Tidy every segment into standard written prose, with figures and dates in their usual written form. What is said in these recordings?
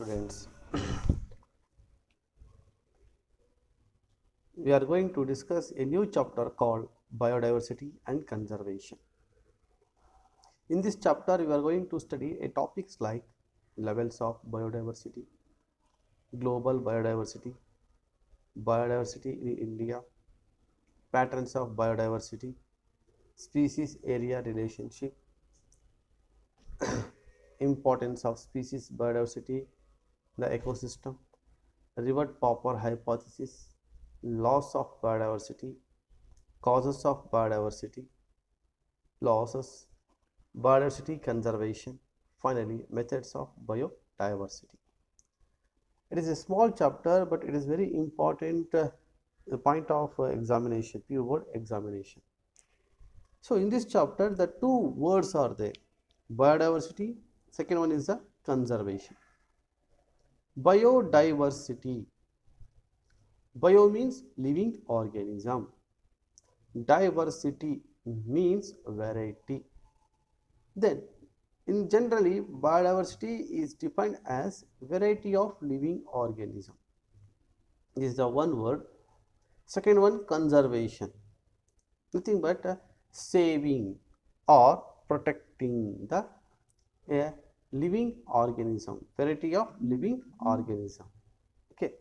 students. We are going to discuss a new chapter called biodiversity and conservation. In this chapter, we are going to study a topics like levels of biodiversity, global biodiversity, biodiversity in India, patterns of biodiversity, species area relationship, importance of species biodiversity, the ecosystem, Revert Popper hypothesis, loss of biodiversity, causes of biodiversity, losses, biodiversity conservation, finally methods of biodiversity. It is a small chapter, but it is very important point of examination, pure word examination. So in this chapter, the two words are there: biodiversity. Second one is the conservation. Biodiversity. Bio means living organism. Diversity means variety. Then, in generally, biodiversity is defined as variety of living organism. This is the one word. Second one, conservation. Nothing but saving or protecting the living organism. Variety of living organism. Okay.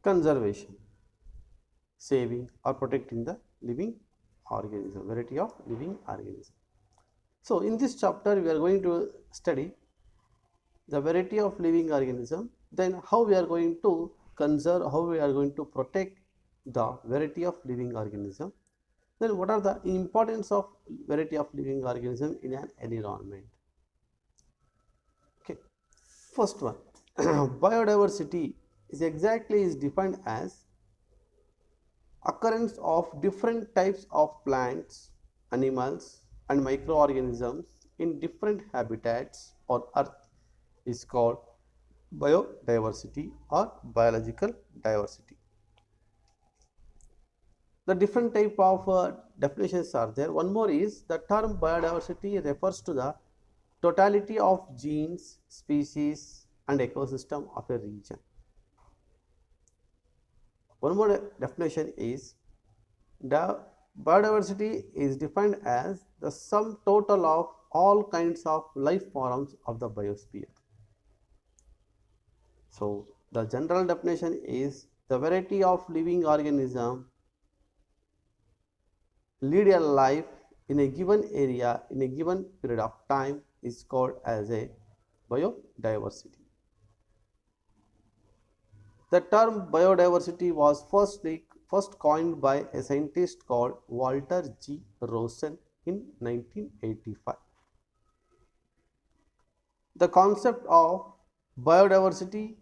Conservation, saving or protecting the living organism, variety of living organism. So in this chapter we are going to study the variety of living organism, then how we are going to conserve, how we are going to protect the variety of living organism, then what are the importance of variety of living organism in an environment. Okay, first one, biodiversity is defined as occurrence of different types of plants, animals and microorganisms in different habitats on earth is called biodiversity or biological diversity. The different type of definitions are there. One more is the term biodiversity refers to the totality of genes, species and ecosystem of a region. One more definition is the biodiversity is defined as the sum total of all kinds of life forms of the biosphere. So the general definition is the variety of living organism lead a life in a given area in a given period of time is called as a biodiversity. The term biodiversity was first coined by a scientist called Walter G. Rosen in 1985. The concept of biodiversity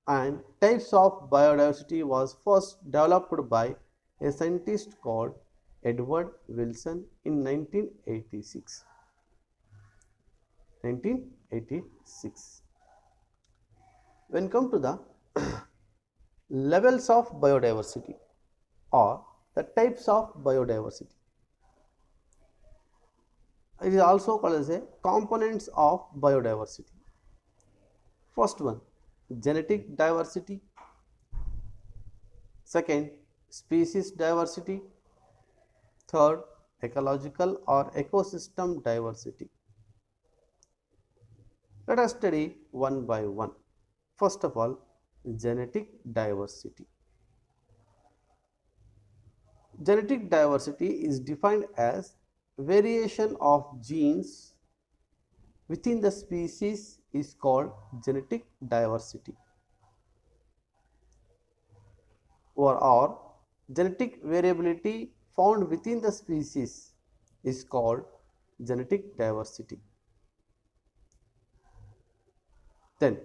and types of biodiversity was first developed by a scientist called Edward Wilson in 1986. 1986. When come to the levels of biodiversity or the types of biodiversity, it is also called as a components of biodiversity. First one, genetic diversity. Second, species diversity. Third, ecological or ecosystem diversity. Let us study one by one. First of all, genetic diversity. Genetic diversity is defined as variation of genes within the species is called genetic diversity, or genetic variability found within the species is called genetic diversity. Then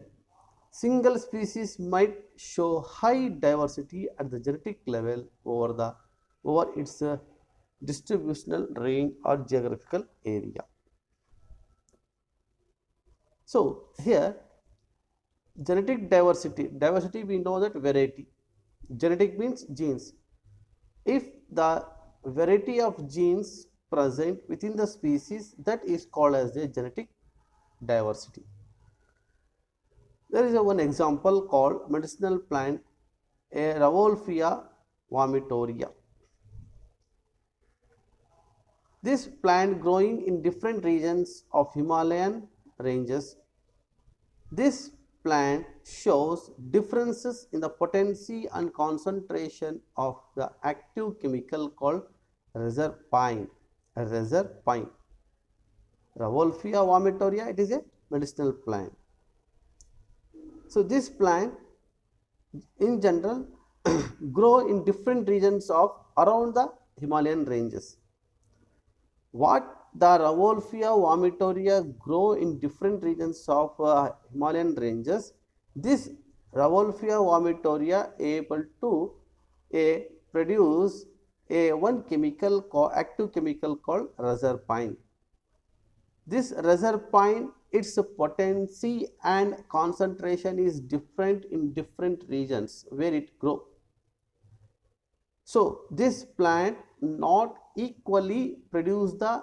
single species might show high diversity at the genetic level over its distributional range or geographical area. So here genetic diversity we know that variety, genetic means genes. If the variety of genes present within the species, that is called as a genetic diversity. There is one example called medicinal plant, a Rauwolfia vomitoria. This plant growing in different regions of Himalayan ranges. This plant shows differences in the potency and concentration of the active chemical called reserpine. Reserpine. Rauwolfia vomitoria, it is a medicinal plant. So this plant in general grow in different regions of around the Himalayan ranges. What the Rauwolfia vomitoria grow in different regions of Himalayan ranges. This Rauwolfia vomitoria able to produce a one chemical active chemical called reserpine. This reserpine, its potency and concentration is different in different regions where it grow. So this plant not equally produce the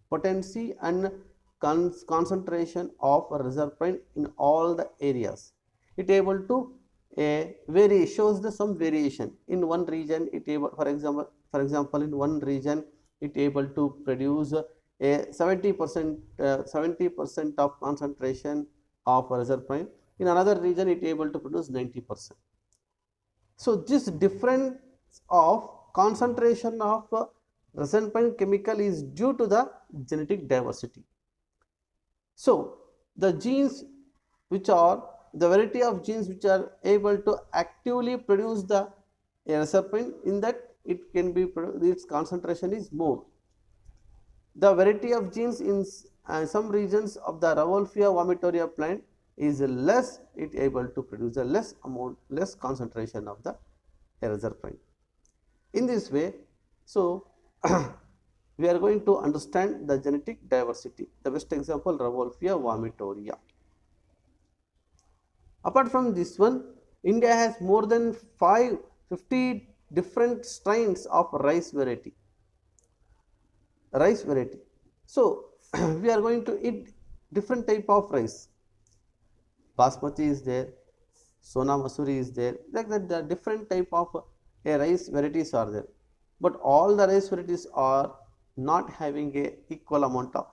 potency and concentration of reserpine in all the areas. It able to vary, shows the some variation in one region. It able, for example, in one region it able to produce a 70% of concentration of reserpine. In another region it able to produce 90%. So this difference of concentration of reserpine chemical is due to the genetic diversity. So the genes which are the variety of genes which are able to actively produce the reserpine, in that it can be its concentration is more. The variety of genes in some regions of the Rauwolfia vomitoria plant is less, it able to produce a less concentration of the reserpine. In this way, so we are going to understand the genetic diversity. The best example, Rauwolfia vomitoria. Apart from this one, India has more than 50 different strains of rice variety. So we are going to eat different type of rice. Basmati is there, Sona Masuri is there, like that the different type of rice varieties are there. But all the rice varieties are not having a equal amount of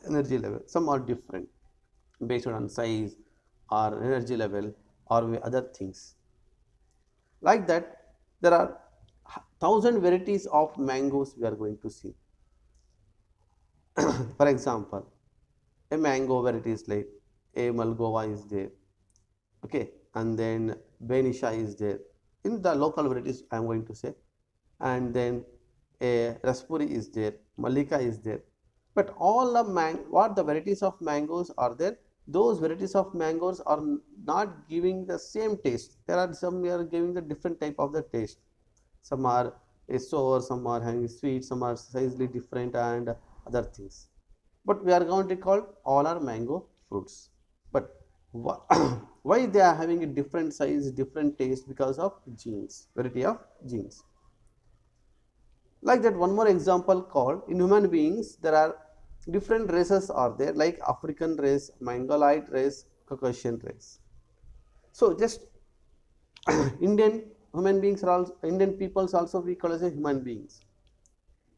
energy level. Some are different based on size or energy level or other things. Like that, there are 1000 varieties of mangoes we are going to see. For example, a mango variety is like a Malgova is there, okay, and then Benisha is there. In the local varieties, I am going to say, and then a Raspuri is there, Malika is there. But all the what the varieties of mangoes are there, those varieties of mangoes are not giving the same taste. There are some we are giving the different type of the taste. Some are sour, some are having sweet, some are slightly different and other things. But we are going to call all are mango fruits. But why they are having a different size, different taste? Because of genes, variety of genes. Like that, one more example called, in human beings there are different races are there, like African race, Mongoloid race, Caucasian race. So just Indian human beings are also, Indian peoples also we call as a human beings.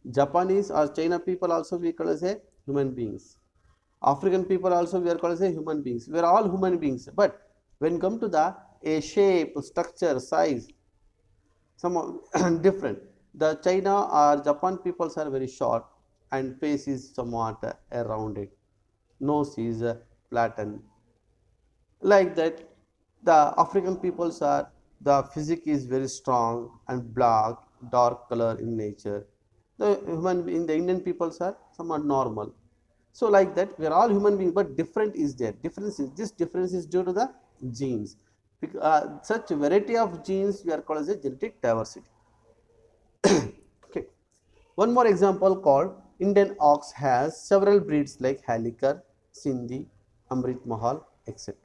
Japanese or China people also we call as a human beings. African people also we are called as a human beings. We are all human beings, but when come to the a shape, structure, size, some different. The China or Japan peoples are very short and face is somewhat rounded. Nose is flattened. Like that, the African peoples are, the physique is very strong and black, dark color in nature. The human in the Indian peoples are somewhat normal. So like that, we are all human beings, but different is there. This difference is due to the genes. Such variety of genes we are called as a genetic diversity. Okay. One more example called Indian ox has several breeds like Halikar, Sindhi, Amrit Mahal, etc.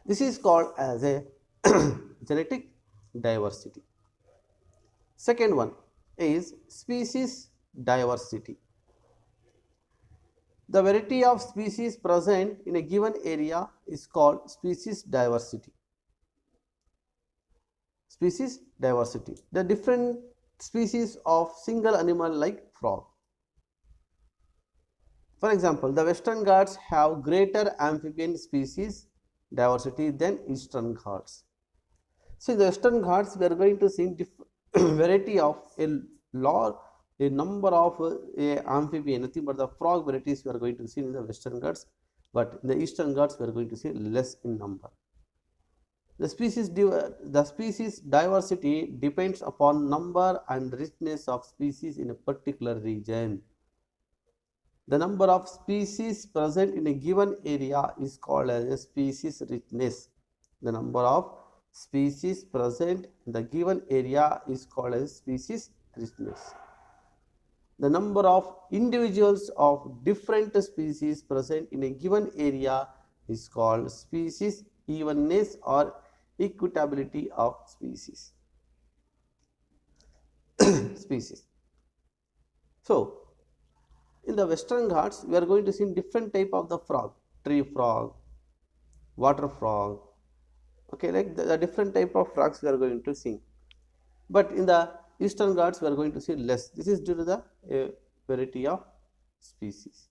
This is called as a genetic diversity. Second one is species diversity. The variety of species present in a given area is called species diversity. Species diversity. The different species of single animal like frog. For example, the Western Ghats have greater amphibian species diversity than Eastern Ghats. So in the Western Ghats, we are going to see variety of a number of amphibian, nothing but the frog varieties we are going to see in the Western Ghats, but in the Eastern Ghats we are going to see less in number. The species diversity depends upon number and richness of species in a particular region. The number of species present in a given area is called as a species richness. The number of species present in the given area is called as species richness. The number of individuals of different species present in a given area is called species evenness or equitability of species. Species. So, in the Western Ghats, we are going to see different type of the frog, tree frog, water frog, okay, like the different type of frogs we are going to see. But in the Eastern Ghats, we are going to see less. This is due to the variety of species.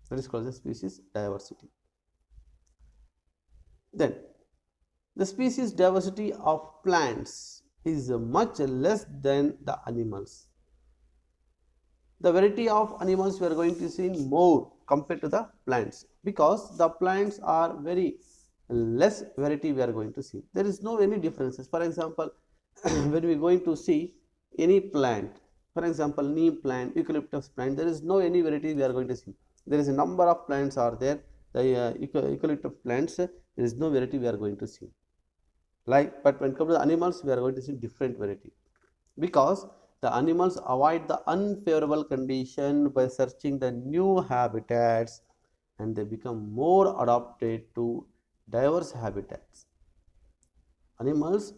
That is called the species diversity. Then, the species diversity of plants is much less than the animals. The variety of animals we are going to see more compared to the plants, because the plants are very less variety we are going to see. There is no any differences. For example, when we are going to see any plant, for example, neem plant, eucalyptus plant, there is no any variety we are going to see. There is a number of plants are there. The eucalyptus plants, there is no variety we are going to see. Like, but when it comes to the animals, we are going to see different variety, because the animals avoid the unfavorable condition by searching the new habitats, and they become more adapted to diverse habitats. Animals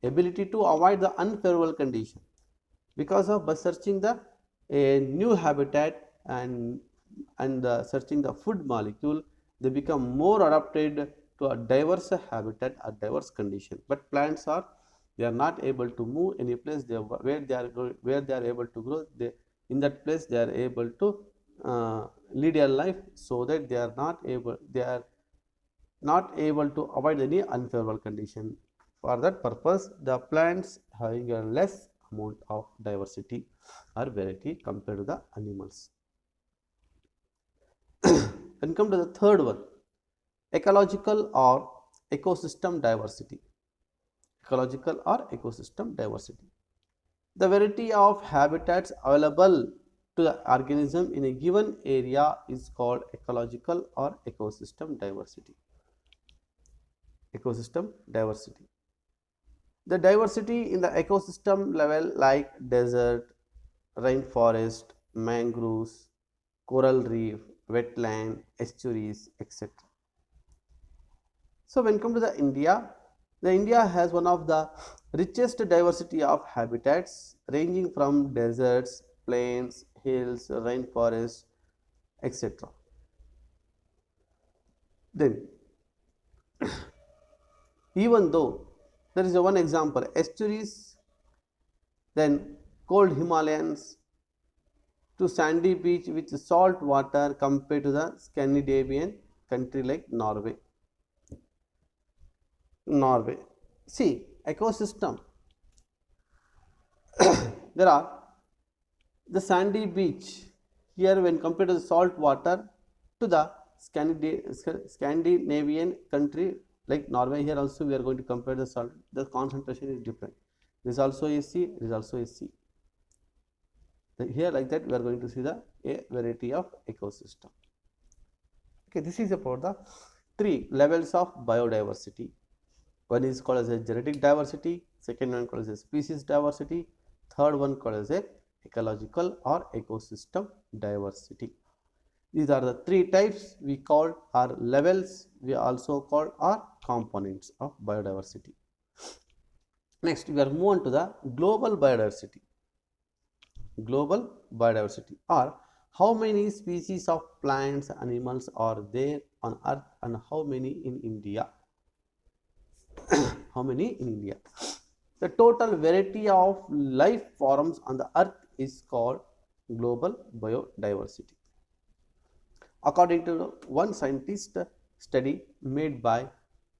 ability to avoid the unfavorable condition, because of by searching the a new habitat and searching the food molecule, they become more adapted to a diverse habitat, a diverse condition. But plants are, they are not able to move any place where they are able to grow. They, in that place they are able to lead a life, so that they are not able to avoid any unfavorable condition. For that purpose, the plants having a less amount of diversity or variety compared to the animals. When come to the third one, ecological or ecosystem diversity. Ecological or ecosystem diversity. The variety of habitats available to the organism in a given area is called ecological or ecosystem diversity. Ecosystem diversity. The diversity in the ecosystem level like desert, rainforest, mangroves, coral reef, wetland, estuaries, etc. So when come to the India has one of the richest diversity of habitats ranging from deserts, plains, hills, rainforests, etc. Then, even though there is one example, estuaries, then cold Himalayans, to sandy beach with salt water compared to the Scandinavian country like Norway. See, ecosystem. There are the sandy beach here when compared to the salt water to the Scandinavian country like Norway. Here also we are going to compare the salt. The concentration is different. This also is sea. This is also is sea. Here like that we are going to see the a variety of ecosystem. Okay, this is about the 3 levels of biodiversity. One is called as a genetic diversity, second one called as a species diversity, third one called as a ecological or ecosystem diversity. These are the 3 types we call our levels, we also call our components of biodiversity. Next, we are move on to the global biodiversity. Global biodiversity or How many species of plants and animals are there on earth and how many in India? How many in India? The total variety of life forms on the earth is called global biodiversity. According to one scientist study made by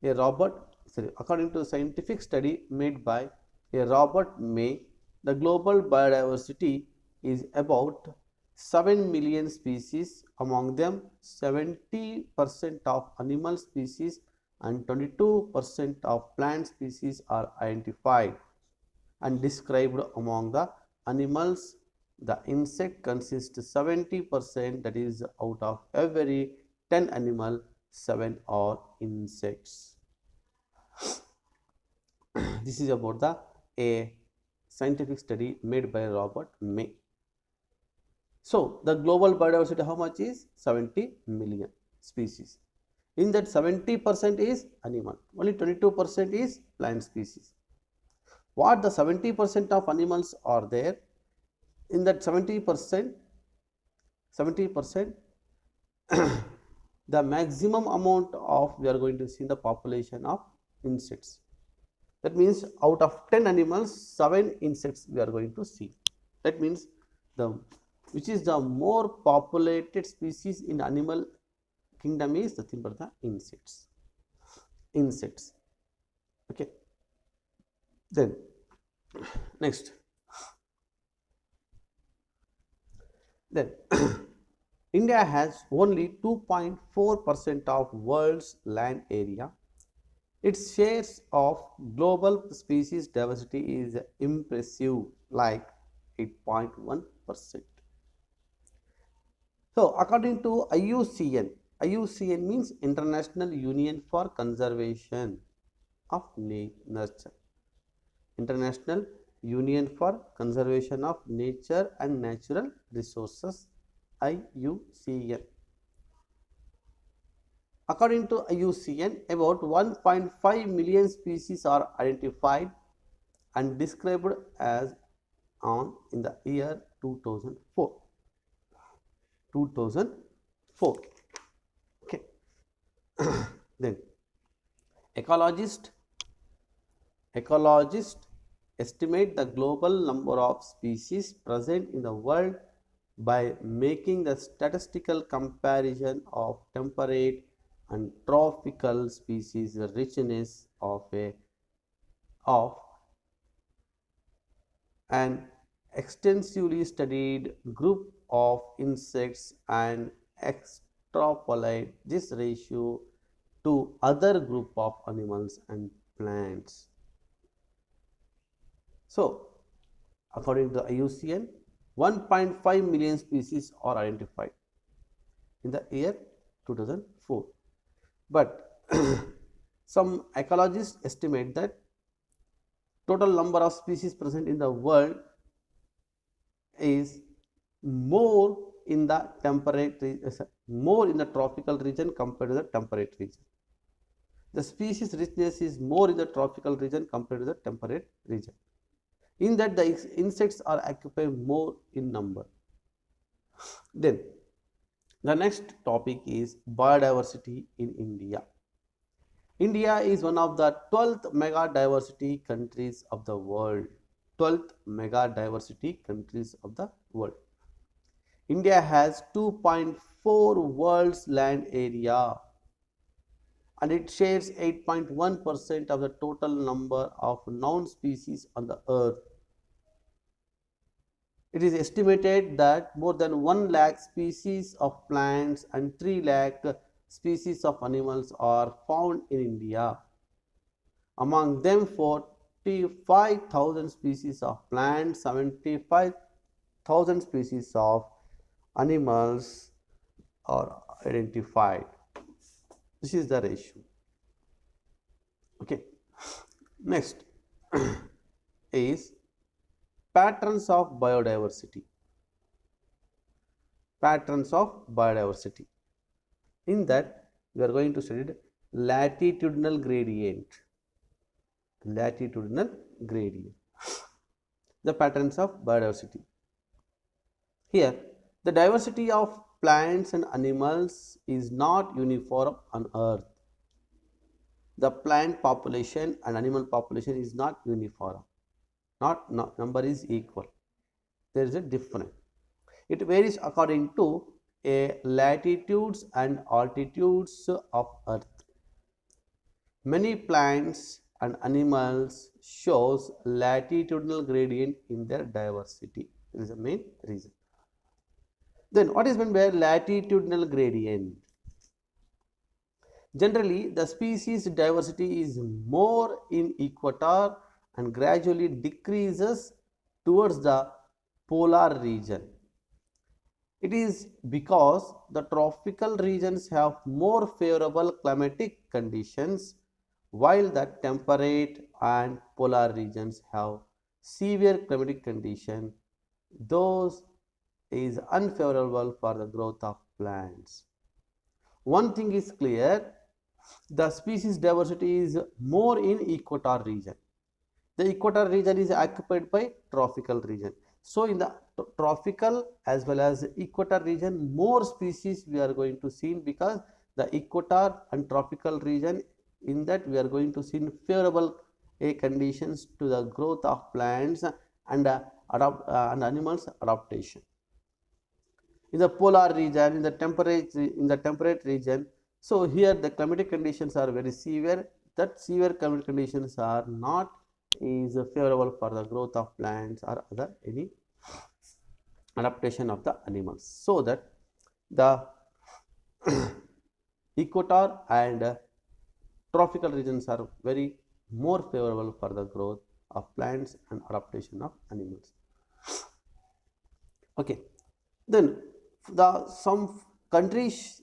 a according to a scientific study made by a Robert May, the global biodiversity is about 7 million species, among them 70% of animal species and 22% of plant species are identified and described. Among the animals, the insect consists 70%, that is out of every 10 animal 7 are insects. This is about the a scientific study made by Robert May. So the global biodiversity how much is 70 million species. In that 70% is animal, only 22% is plant species. What the 70% of animals are there? In that 70%, the maximum amount of we are going to see the population of insects. That means out of 10 animals, 7 insects we are going to see. That means the which is the more populated species in animal kingdom is nothing but the insects. Insects. Okay. Then next. Then India has only 2.4% of world's land area. Its shares of global species diversity is impressive, like 8.1%. So, according to IUCN means International Union for Conservation of Nature. International Union for Conservation of Nature and Natural Resources, IUCN. According to IUCN, about 1.5 million species are identified and described as on in the year 2004. 2004. Okay. Then ecologists estimate the global number of species present in the world by making the statistical comparison of temperate and tropical species richness of an extensively studied group of insects and extrapolate this ratio to other group of animals and plants. So, according to the IUCN, 1.5 million species are identified in the year 2004. But some ecologists estimate that total number of species present in the world is more in the tropical region compared to the temperate region. The species richness is more in the tropical region compared to the temperate region. In that the insects are occupied more in number. Then the next topic is biodiversity in India. India is one of the 12th mega diversity countries of the world. 12th mega diversity countries of the world. India has 2.4 world's land area and it shares 8.1% of the total number of known species on the earth. It is estimated that more than 1 lakh species of plants and 3 lakh species of animals are found in India. Among them, 45,000 species of plants, 75,000 species of animals are identified. This is the ratio. Okay. Next is patterns of biodiversity. Patterns of biodiversity. In that, we are going to study latitudinal gradient. Latitudinal gradient. The patterns of biodiversity. Here, The diversity of plants and animals is not uniform on earth. The plant population and animal population is not uniform, not number is equal, there is a difference. It varies according to a latitudes and altitudes of earth. Many plants and animals shows latitudinal gradient in their diversity. This is the main reason. Then what is meant by latitudinal gradient? Generally, the species diversity is more in equator and gradually decreases towards the polar region. It is because the tropical regions have more favorable climatic conditions while the temperate and polar regions have severe climatic condition. Those is unfavorable for the growth of plants. One thing is clear, the species diversity is more in equator region. The equator region is occupied by tropical region. So in the tropical as well as equator region, more species we are going to see because the equator and tropical region, in that we are going to see favorable conditions to the growth of plants and and animals adaptation. In the polar region, in the temperate region, so here the climatic conditions are very severe. That severe climatic conditions are not is favorable for the growth of plants or other any adaptation of the animals. So that the equator and tropical regions are very more favorable for the growth of plants and adaptation of animals. Okay, then the some countries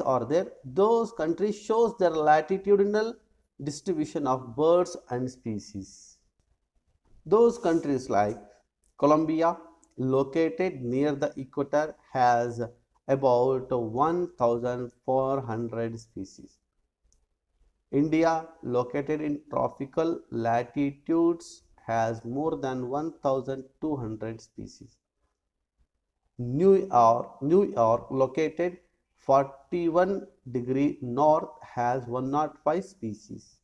are there. Those countries shows their latitudinal distribution of birds and species. Those countries like Colombia, located near the equator, has about 1,400 species. India, located in tropical latitudes, has more than 1,200 species. New York, located 41° north, has 105 species.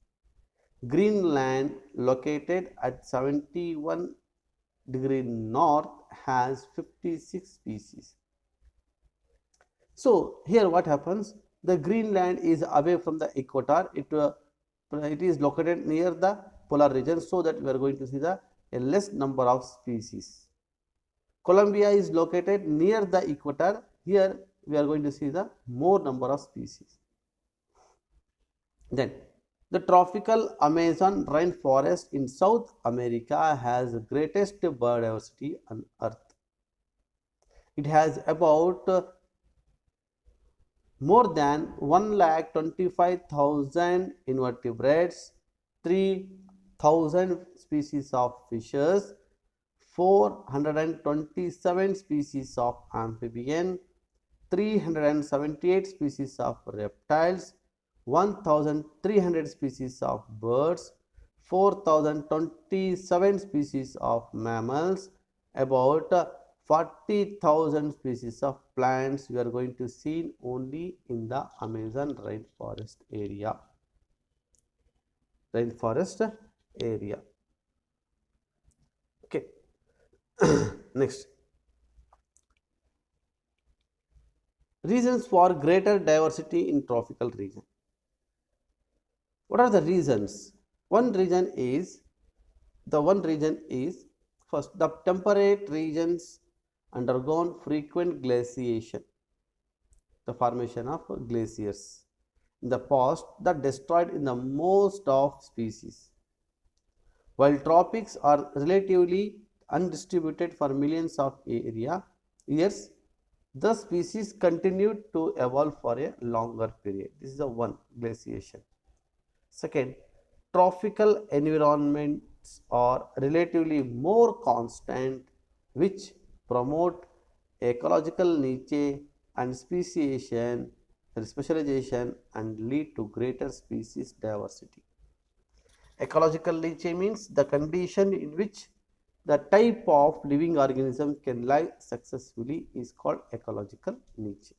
Greenland, located at 71° north, has 56 species. So here what happens? The Greenland is away from the equator. It is located near the polar region, so that we are going to see a less number of species. Colombia is located near the equator. Here we are going to see the more number of species. Then the tropical Amazon rainforest in South America has the greatest biodiversity on earth. It has about more than 1,25,000 invertebrates, 3,000 species of fishes, 427 species of amphibian, 378 species of reptiles, 1,300 species of birds, 4,027 species of mammals, about 40,000 species of plants we are going to see only in the Amazon rainforest area. Okay. Next, reasons for greater diversity in tropical region. What are the reasons? One reason is first, the temperate regions undergone frequent glaciation, the formation of glaciers in the past that destroyed in the most of species. While tropics are relatively undistributed for millions of years, the species continued to evolve for a longer period. This is the one, glaciation. Second, tropical environments are relatively more constant, which promote ecological niche and speciation and lead to greater species diversity. Ecological niche means the condition in which the type of living organism can live successfully is called ecological niche.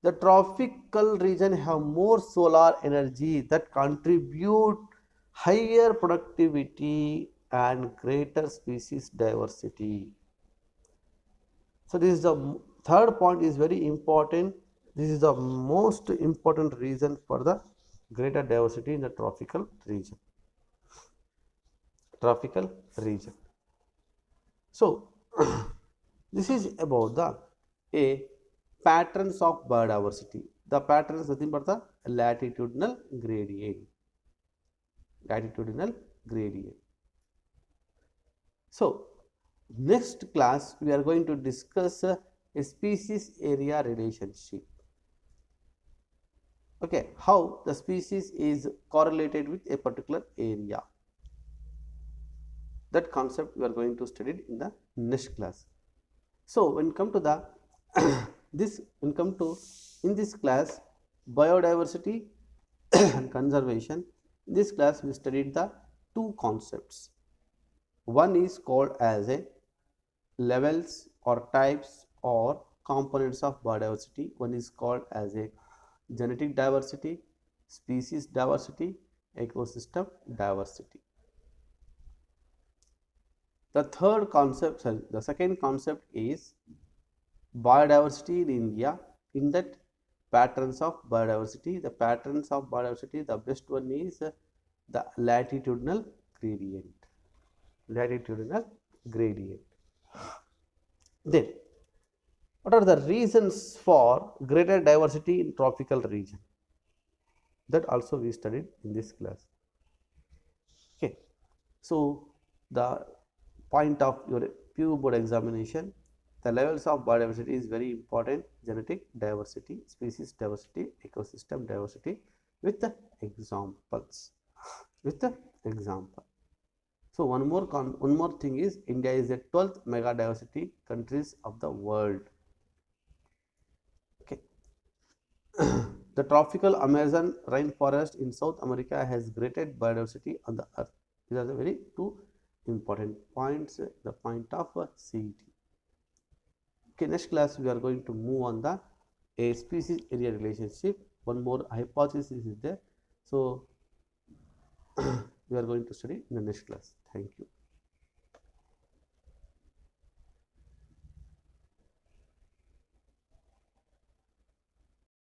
The tropical region have more solar energy that contribute higher productivity and greater species diversity. So this is the third point is very important. This is the most important reason for the greater diversity in the tropical region. Tropical region. So this is about the a patterns of biodiversity. The pattern is nothing but the latitudinal gradient. Latitudinal gradient. So next class we are going to discuss a species area relationship. Okay, how the species is correlated with a particular area. That concept we are going to study in the next class. So when come to the in this class biodiversity and conservation, in this class we studied the two concepts. One is called as a levels or types or components of biodiversity. One is called as a genetic diversity, species diversity, ecosystem diversity. The third concept, sorry, the second concept is biodiversity in India. In that patterns of biodiversity, the patterns of biodiversity, the best one is the latitudinal gradient. Latitudinal gradient. Then, what are the reasons for greater diversity in tropical region? That also we studied in this class. Okay, so the point of your PU board examination, the levels of biodiversity is very important. Genetic diversity, species diversity, ecosystem diversity with the examples. With the example. So one more thing is India is the 12th mega diversity countries of the world. Okay. The tropical Amazon rainforest in South America has greater biodiversity on the earth. These are the very two important points, the point of CET. Okay, next class we are going to move on the a species area relationship. One more hypothesis is there. So we are going to study in the next class. Thank you.